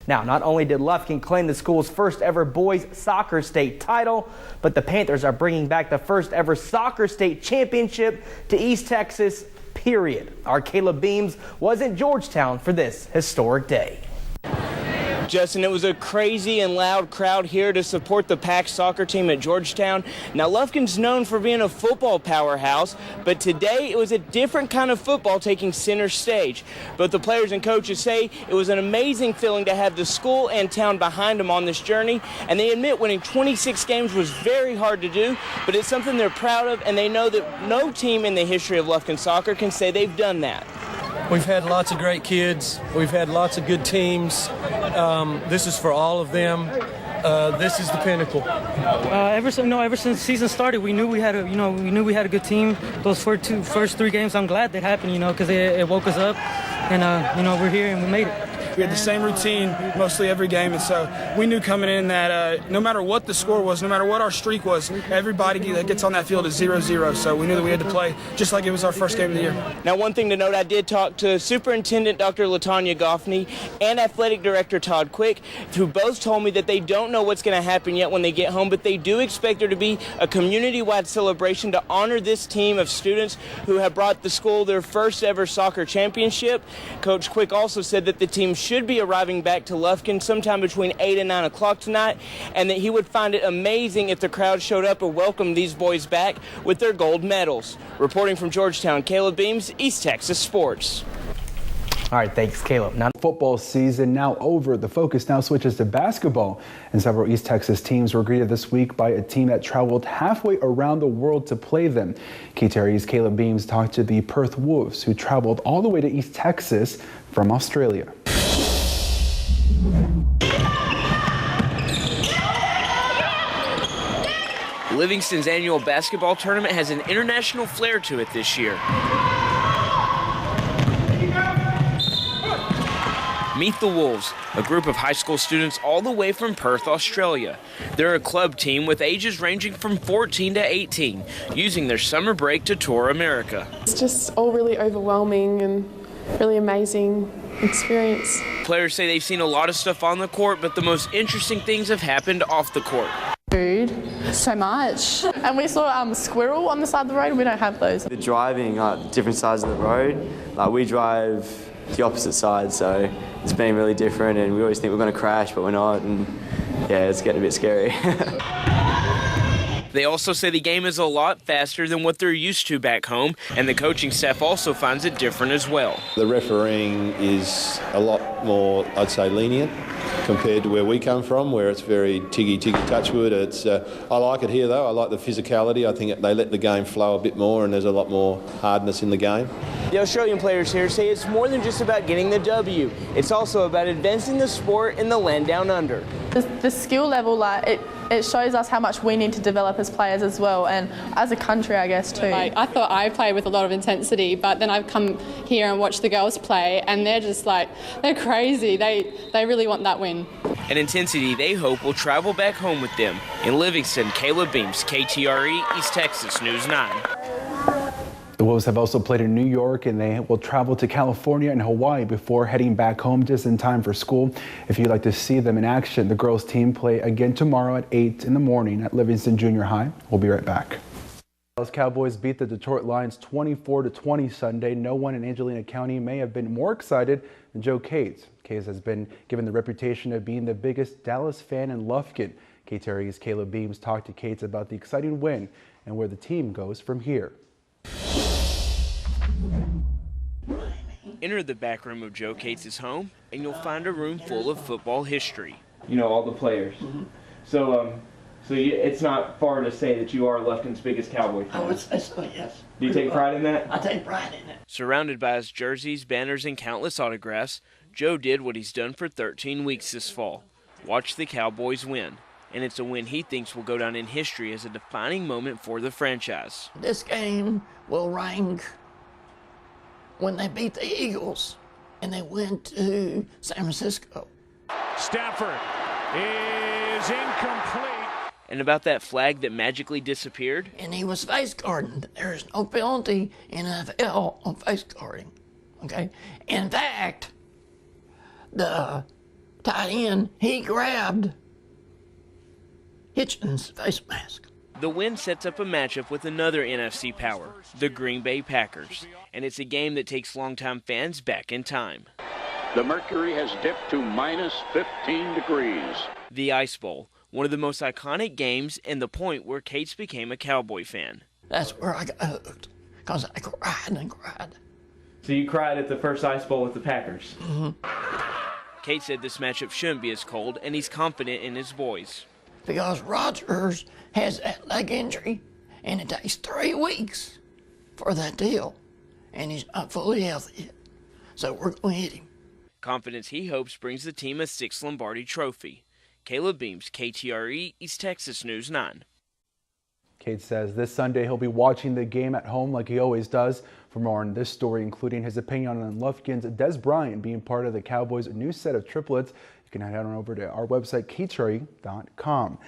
Now, not only did Lufkin claim the school's first ever boys soccer state title, but the Panthers are bringing back the first ever soccer state championship to East Texas, period. Our Caleb Beams was in Georgetown for this historic day. Justin, it was a crazy and loud crowd here to support the Pack soccer team at Georgetown. Now, Lufkin's known for being a football powerhouse, but today it was a different kind of football taking center stage. Both the players and coaches say it was an amazing feeling to have the school and town behind them on this journey, and they admit winning 26 games was very hard to do, but it's something they're proud of, and they know that no team in the history of Lufkin soccer can say they've done that. We've had lots of great kids. We've had lots of good teams. This is for all of them. This is the pinnacle. Ever since the season started, we knew we had a good team. Those first three games, I'm glad that happened, because it woke us up, and we're here and we made it. We had the same routine mostly every game, and so we knew coming in that no matter what the score was, no matter what our streak was, everybody that gets on that field is 0-0, so we knew that we had to play just like it was our first game of the year. Now, one thing to note, I did talk to Superintendent Dr. LaTanya Goffney and Athletic Director Todd Quick, who both told me that they don't know what's going to happen yet when they get home, but they do expect there to be a community-wide celebration to honor this team of students who have brought the school their first ever soccer championship. Coach Quick also said that the team should be arriving back to Lufkin sometime between 8 and 9 o'clock tonight, and that he would find it amazing if the crowd showed up and welcomed these boys back with their gold medals. Reporting from Georgetown, Caleb Beams, East Texas Sports. All right, thanks, Caleb. Now, football season now over. The focus now switches to basketball, and several East Texas teams were greeted this week by a team that traveled halfway around the world to play them. KTRE's Caleb Beams talked to the Perth Wolves, who traveled all the way to East Texas from Australia. Livingston's annual basketball tournament has an international flair to it this year. Meet the Wolves, a group of high school students all the way from Perth, Australia. They're a club team with ages ranging from 14 to 18, using their summer break to tour America. It's just all really overwhelming and really amazing experience. Players say they've seen a lot of stuff on the court, but the most interesting things have happened off the court. Food, so much. And we saw a squirrel on the side of the road, and we don't have those. The driving, different sides of the road, we drive the opposite side, so it's been really different, and we always think we're going to crash, but we're not, and yeah, it's getting a bit scary. They also say the game is a lot faster than what they're used to back home, and the coaching staff also finds it different as well. The refereeing is a lot more, I'd say, lenient compared to where we come from, where it's very tiggy touchwood. It's I like it here though. I like the physicality. I think they let the game flow a bit more, and there's a lot more hardness in the game. The Australian players here say it's more than just about getting the W. It's also about advancing the sport in the land down under. The skill level, it shows us how much we need to develop as players as well, and as a country, I guess, too. I thought I played with a lot of intensity, but then I've come here and watched the girls play, and they're just they're crazy. They really want that win. An intensity they hope will travel back home with them. In Livingston, Caleb Beams, KTRE, East Texas News 9. The Wolves have also played in New York, and they will travel to California and Hawaii before heading back home just in time for school. If you'd like to see them in action, the girls team play again tomorrow at 8 in the morning at Livingston Junior High. We'll be right back. Dallas Cowboys beat the Detroit Lions 24-20 Sunday. No one in Angelina County may have been more excited than Joe Cates. Cates has been given the reputation of being the biggest Dallas fan in Lufkin. KTRE's Caleb Beams talked to Cates about the exciting win and where the team goes from here. Enter the back room of Joe Cates' home, and you'll find a room full of football history. You know all the players. Mm-hmm. So it's not far to say that you are Lufkin's biggest Cowboy fan. I would say so, yes. Do you take pride in that? I take pride in it. Surrounded by his jerseys, banners, and countless autographs, Joe did what he's done for 13 weeks this fall. Watch the Cowboys win. And it's a win he thinks will go down in history as a defining moment for the franchise. This game will rank when they beat the Eagles and they went to San Francisco. Stafford is incomplete. And about that flag that magically disappeared? And he was face guarding. There is no penalty in NFL on face guarding. Okay? In fact, the tight end, he grabbed Hitchens' face mask. The win sets up a matchup with another NFC power, the Green Bay Packers, and it's a game that takes longtime fans back in time. The mercury has dipped to minus 15 degrees. The Ice Bowl, one of the most iconic games and the point where Cates became a Cowboy fan. That's where I got hooked, because I cried and cried. So you cried at the first Ice Bowl with the Packers? Kate said this matchup shouldn't be as cold, and he's confident in his boys. Because Rodgers has that leg injury, and it takes 3 weeks for that deal, and he's not fully healthy yet. So we're going to hit him. Confidence he hopes brings the team a 6th Lombardi trophy. Caleb Beams, KTRE, East Texas News 9. Kate says this Sunday he'll be watching the game at home like he always does. For more on this story, including his opinion on Lufkin's Des Bryant being part of the Cowboys' new set of triplets, you can head on over to our website, KTRE.com.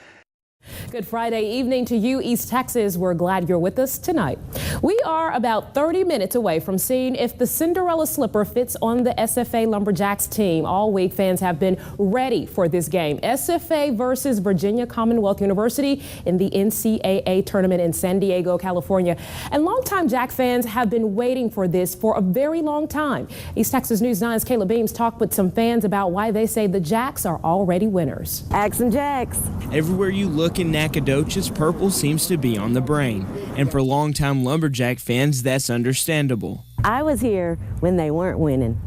Good Friday evening to you, East Texas. We're glad you're with us tonight. We are about 30 minutes away from seeing if the Cinderella slipper fits on the SFA Lumberjacks team. All week, fans have been ready for this game. SFA versus Virginia Commonwealth University in the NCAA tournament in San Diego, California. And longtime Jack fans have been waiting for this for a very long time. East Texas News 9's Caleb Beams talked with some fans about why they say the Jacks are already winners. Axe and Jacks. Everywhere you look in Nacogdoches, purple seems to be on the brain. And for longtime Lumberjack fans, that's understandable. I was here when they weren't winning.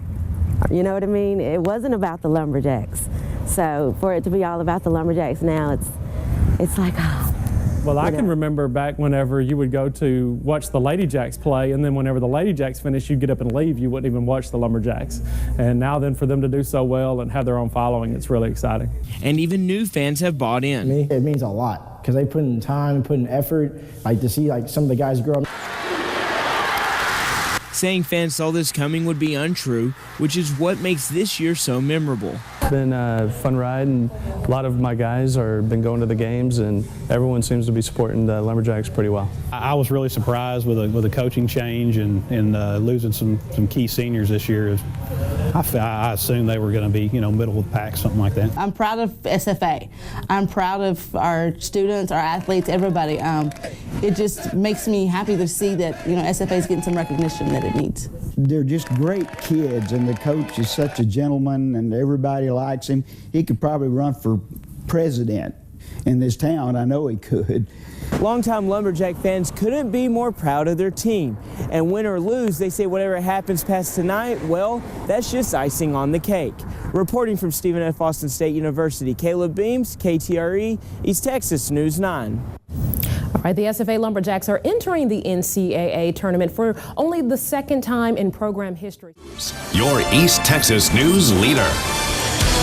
You know what I mean? It wasn't about the Lumberjacks. So for it to be all about the Lumberjacks now, it's like, oh. Well, I can remember back whenever you would go to watch the Lady Jacks play, and then whenever the Lady Jacks finished, you'd get up and leave. You wouldn't even watch the Lumberjacks. And now then, for them to do so well and have their own following, it's really exciting. And even new fans have bought in. It means a lot because they put in time and put in effort. Like to see like some of the guys grow up. Saying fans saw this coming would be untrue, which is what makes this year so memorable. It's been a fun ride, and a lot of my guys have been going to the games, and everyone seems to be supporting the Lumberjacks pretty well. I was really surprised with a coaching change and losing some key seniors this year. I assumed they were going to be, middle of the pack, something like that. I'm proud of SFA. I'm proud of our students, our athletes, everybody. It just makes me happy to see that, SFA is getting some recognition that it needs. They're just great kids, and the coach is such a gentleman, and everybody likes him. He could probably run for president in this town. I know he could. Longtime Lumberjack fans couldn't be more proud of their team. And win or lose, they say whatever happens past tonight, well, that's just icing on the cake. Reporting from Stephen F. Austin State University, Caleb Beams, KTRE, East Texas News 9. All right, the SFA Lumberjacks are entering the NCAA tournament for only the second time in program history. Your East Texas News leader.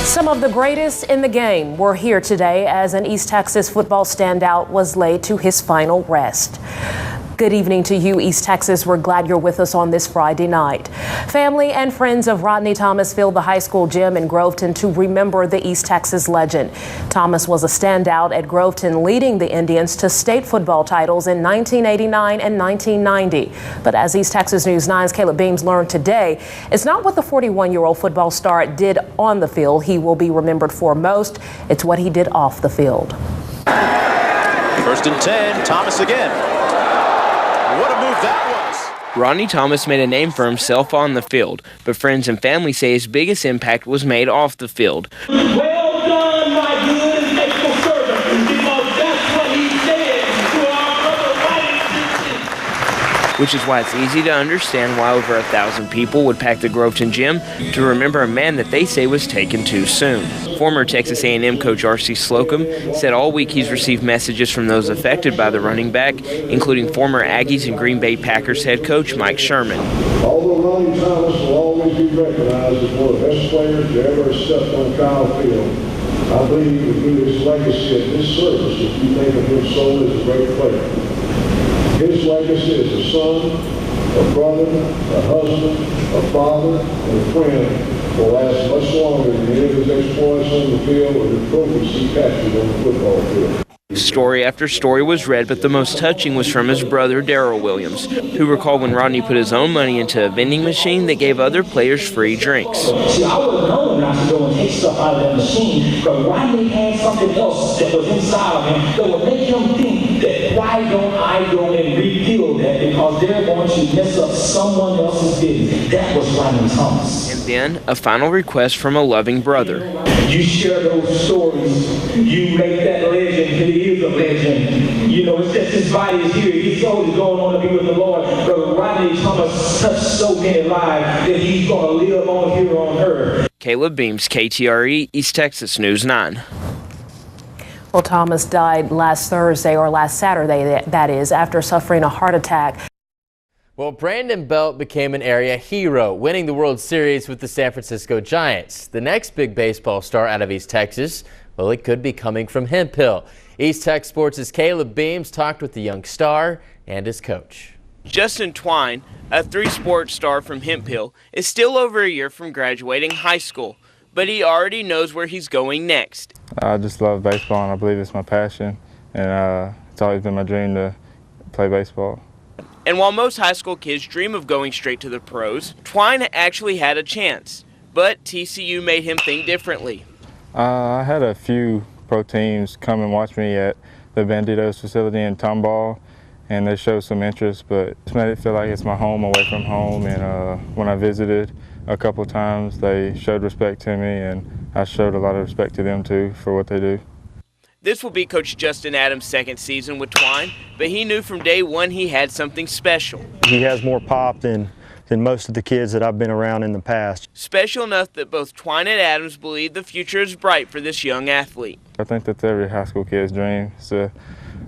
Some of the greatest in the game were here today as an East Texas football standout was laid to his final rest. Good evening to you, East Texas. We're glad you're with us on this Friday night. Family and friends of Rodney Thomas filled the high school gym in Groveton to remember the East Texas legend. Thomas was a standout at Groveton, leading the Indians to state football titles in 1989 and 1990. But as East Texas News 9's Caleb Beams learned today, it's not what the 41-year-old football star did on the field he will be remembered for most. It's what he did off the field. 1st and 10, Thomas again. What a move that was! Rodney Thomas made a name for himself on the field, but friends and family say his biggest impact was made off the field. Well done, my good and faithful servant, because that's what he said to our brother Rodney. Which is why it's easy to understand why over 1,000 people would pack the Groveton gym to remember a man that they say was taken too soon. Former Texas A&M coach R.C. Slocum said all week he's received messages from those affected by the running back, including former Aggies and Green Bay Packers head coach Mike Sherman. Although Rodney Thomas will always be recognized as one of the best players to ever have stepped on Kyle Field, I believe he would do his legacy a disservice if you think of him solely as a great player. His legacy as a son, a brother, a husband, a father, and a friend will last much longer than any of his exploits on the field or the trophies he captured on the football field. Story after story was read, but the most touching was from his brother, Darrell Williams, who recalled when Rodney put his own money into a vending machine that gave other players free drinks. See, I would know not to go and take stuff out of that machine, but Rodney had something else that was inside of him that would make him think that why don't I go and refill that, because they're going to mess up someone else's business. That was Rodney Thomas. And then a final request from a loving brother. You share those stories, you make that legend, he is a legend. You know, it's just his body is here, his soul is going on to be with the Lord. But Rodney Thomas touched so many lives that he's going to live on here on earth. Caleb Beams, KTRE, East Texas News 9. Well, Thomas died last Thursday, or last Saturday, that is, after suffering a heart attack. Well, Brandon Belt became an area hero, winning the World Series with the San Francisco Giants. The next big baseball star out of East Texas, well, it could be coming from Hemp Hill. East Tech Sports' Caleb Beams talked with the young star and his coach. Justin Twine, a three-sport star from Hemp Hill, is still over a year from graduating high school, but he already knows where he's going next. I just love baseball, and I believe it's my passion, and it's always been my dream to play baseball. And while most high school kids dream of going straight to the pros, Twine actually had a chance, but TCU made him think differently. I had a few pro teams come and watch me at the Banditos facility in Tomball, and they showed some interest, but it's made it feel like it's my home away from home. And when I visited a couple times, they showed respect to me, and I showed a lot of respect to them too for what they do. This will be Coach Justin Adams' second season with Twine, but he knew from day one he had something special. He has more pop than most of the kids that I've been around in the past. Special enough that both Twine and Adams believe the future is bright for this young athlete. I think that's every high school kid's dream, is to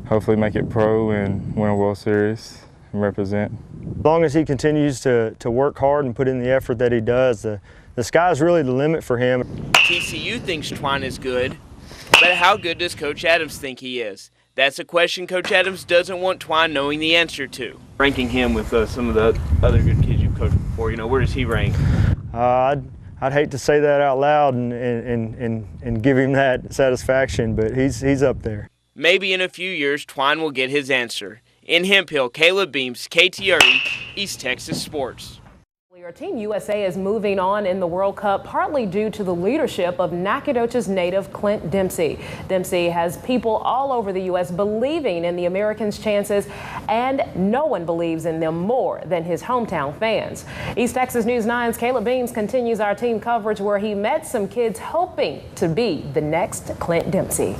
hopefully make it pro and win a World Series and represent. As long as he continues to work hard and put in the effort that he does, the sky's really the limit for him. TCU thinks Twine is good, but how good does Coach Adams think he is? That's a question Coach Adams doesn't want Twine knowing the answer to. Ranking him with some of the other good kids you've coached before, where does he rank? I'd hate to say that out loud and give him that satisfaction, but he's up there. Maybe in a few years, Twine will get his answer. In Hemp Hill, Caleb Beams, KTRE, East Texas Sports. Team USA is moving on in the World Cup, partly due to the leadership of Nacogdoches native Clint Dempsey. Dempsey has people all over the U.S. believing in the Americans' chances, and no one believes in them more than his hometown fans. East Texas News 9's Caleb Beams continues our team coverage where he met some kids hoping to be the next Clint Dempsey.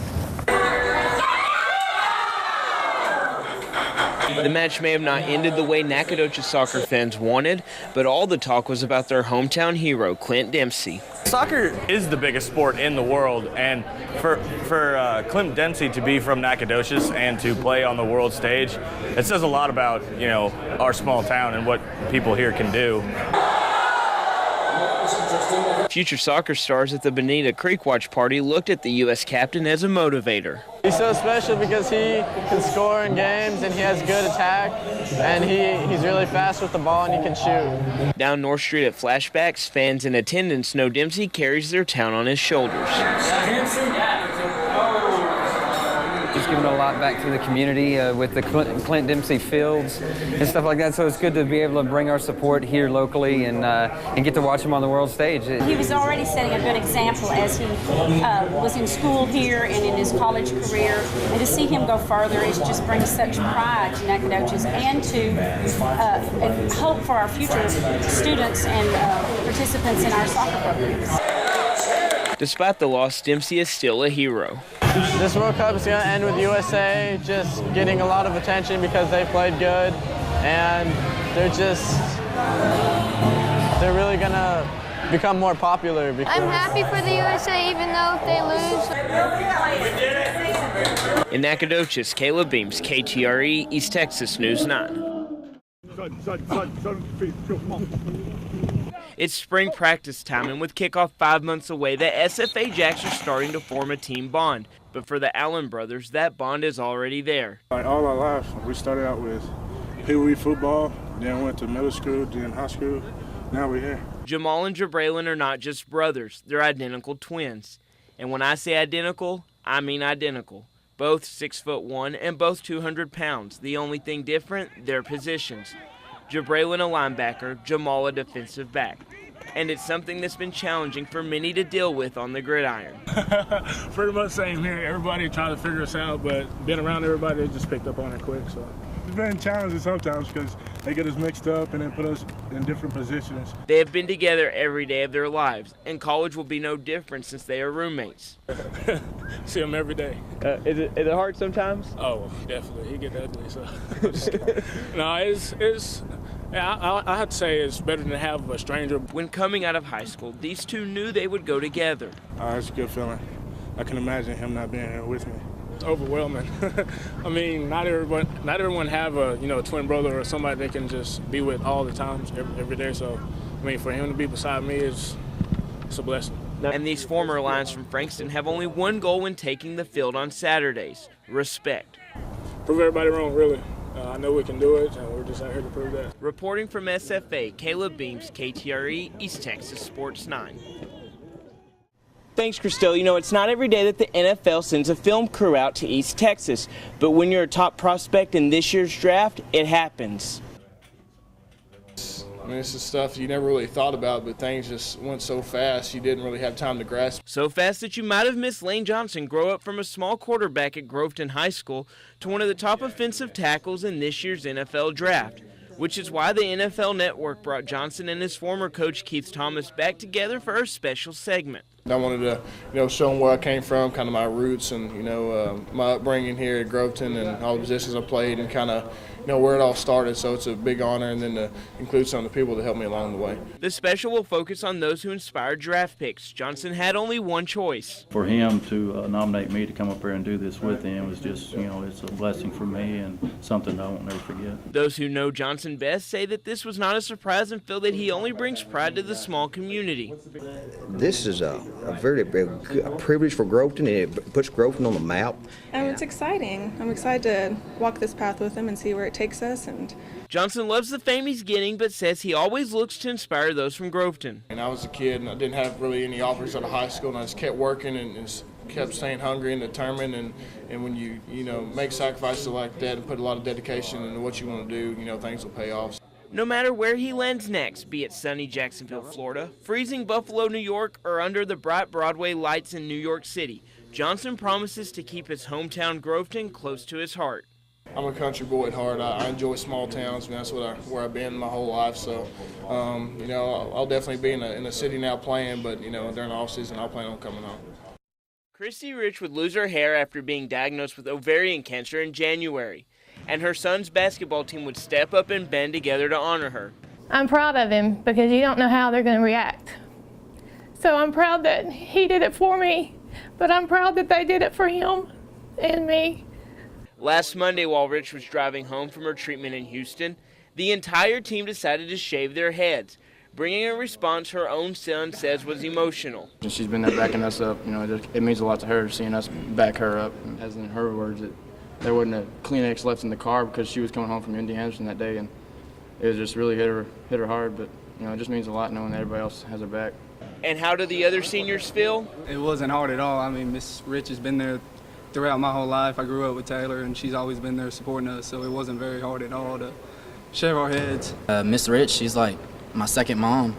The match may have not ended the way Nacogdoches soccer fans wanted, but all the talk was about their hometown hero, Clint Dempsey. Soccer is the biggest sport in the world, and for Clint Dempsey to be from Nacogdoches and to play on the world stage, it says a lot about, our small town and what people here can do. Future soccer stars at the Bonita Creek Watch Party looked at the U.S. captain as a motivator. He's so special because he can score in games and he has good attack, and he's really fast with the ball and he can shoot. Down North Street at Flashbacks, fans in attendance know Dempsey carries their town on his shoulders. He's given a lot back to the community with the Clint Dempsey fields and stuff like that, so it's good to be able to bring our support here locally and get to watch him on the world stage. He was already setting a good example as he was in school here and in his college career, and to see him go further, it just brings such pride to Nacogdoches and to and hope for our future students and participants in our soccer programs. Despite the loss, Dempsey is still a hero. This World Cup is going to end with USA just getting a lot of attention because they played good, and they're really going to become more popular. I'm happy for the USA even though if they lose. In Nacogdoches, Caleb Beams, KTRE, East Texas News 9. It's spring practice time, and with kickoff 5 months away, the SFA Jacks are starting to form a team bond. But for the Allen brothers, that bond is already there. All our life, we started out with Pee Wee football, then went to middle school, then high school. Now we're here. Jamal and Jabraylin are not just brothers, they're identical twins. And when I say identical, I mean identical. Both 6'1" and both 200 pounds. The only thing different, their positions. Jabraylin a linebacker, Jamal a defensive back. And it's something that's been challenging for many to deal with on the gridiron. Pretty much same here. Everybody trying to figure us out, but being around everybody, they just picked up on it quick. So it's been challenging sometimes because they get us mixed up and then put us in different positions. They have been together every day of their lives, and college will be no different since they are roommates. See them every day. Is it hard sometimes? Oh, definitely. He get ugly. So no, it's. Yeah, I have to say it's better than to have a stranger. When coming out of high school, these two knew they would go together. It's a good feeling. I can imagine him not being here with me. It's overwhelming. I mean, not everyone have a twin brother or somebody they can just be with all the time, every day. So, I mean, for him to be beside me it's a blessing. And these former Lions from Frankston have only one goal when taking the field on Saturdays: respect. Prove everybody wrong, really. I know we can do it, and we're just out here to prove that. Reporting from SFA, Caleb Beams, KTRE, East Texas Sports 9. Thanks, Christelle. You know, it's not every day that the NFL sends a film crew out to East Texas, but when you're a top prospect in this year's draft, it happens. I mean, it's the stuff you never really thought about, but things just went so fast you didn't really have time to grasp. So fast that you might have missed Lane Johnson grow up from a small quarterback at Groveton High School to one of the top offensive tackles in this year's NFL draft, which is why the NFL Network brought Johnson and his former coach Keith Thomas back together for a special segment. I wanted to, show them where I came from, kind of my roots, and my upbringing here at Groveton and all the positions I played, and kind of where it all started. So it's a big honor, and then to include some of the people that helped me along the way. The special will focus on those who inspired draft picks. Johnson had only one choice. For him to nominate me to come up here and do this with him was just, it's a blessing for me and something I won't never forget. Those who know Johnson best say that this was not a surprise and feel that he only brings pride to the small community. This is a very big privilege for Groveton, and it puts Groveton on the map. It's exciting. I'm excited to walk this path with him and see where it takes us. And Johnson loves the fame he's getting, but says he always looks to inspire those from Groveton. And I was a kid, and I didn't have really any offers out of high school, and I just kept working and kept staying hungry and determined. And when you make sacrifices like that and put a lot of dedication into what you want to do, things will pay off. No matter where he lands next, be it sunny Jacksonville, Florida, freezing Buffalo, New York, or under the bright Broadway lights in New York City, Johnson promises to keep his hometown Groveton close to his heart. I'm a country boy at heart. I enjoy small towns, and that's where I've been my whole life. So, I'll definitely be in a city now playing, but during the off season, I'll plan on coming home. Christy Rich would lose her hair after being diagnosed with ovarian cancer in January, and her son's basketball team would step up and band together to honor her. I'm proud of him because you don't know how they're going to react. So I'm proud that he did it for me, but I'm proud that they did it for him and me. Last Monday, while Rich was driving home from her treatment in Houston, the entire team decided to shave their heads, bringing a response her own son says was emotional. She's been there backing us up. It means a lot to her seeing us back her up. As in her words, there wasn't a Kleenex left in the car because she was coming home from Indiana that day, and it was just really hit her hard. But it just means a lot knowing that everybody else has her back. And how do the other seniors feel? It wasn't hard at all. I mean, Miss Rich has been there throughout my whole life. I grew up with Taylor, and she's always been there supporting us, so it wasn't very hard at all to shave our heads. Miss Rich, she's like my second mom.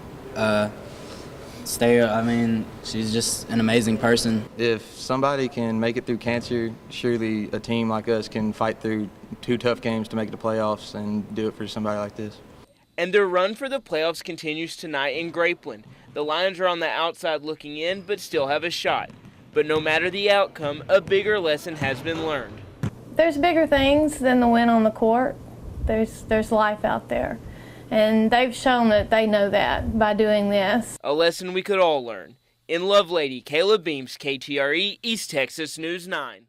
She's just an amazing person. If somebody can make it through cancer, surely a team like us can fight through 2 tough games to make the playoffs and do it for somebody like this. And their run for the playoffs continues tonight in Grapeland. The Lions are on the outside looking in, but still have a shot. But no matter the outcome, a bigger lesson has been learned. There's bigger things than the win on the court. There's life out there. And they've shown that they know that by doing this. A lesson we could all learn. In Lovelady, Caleb Beams, KTRE, East Texas News 9.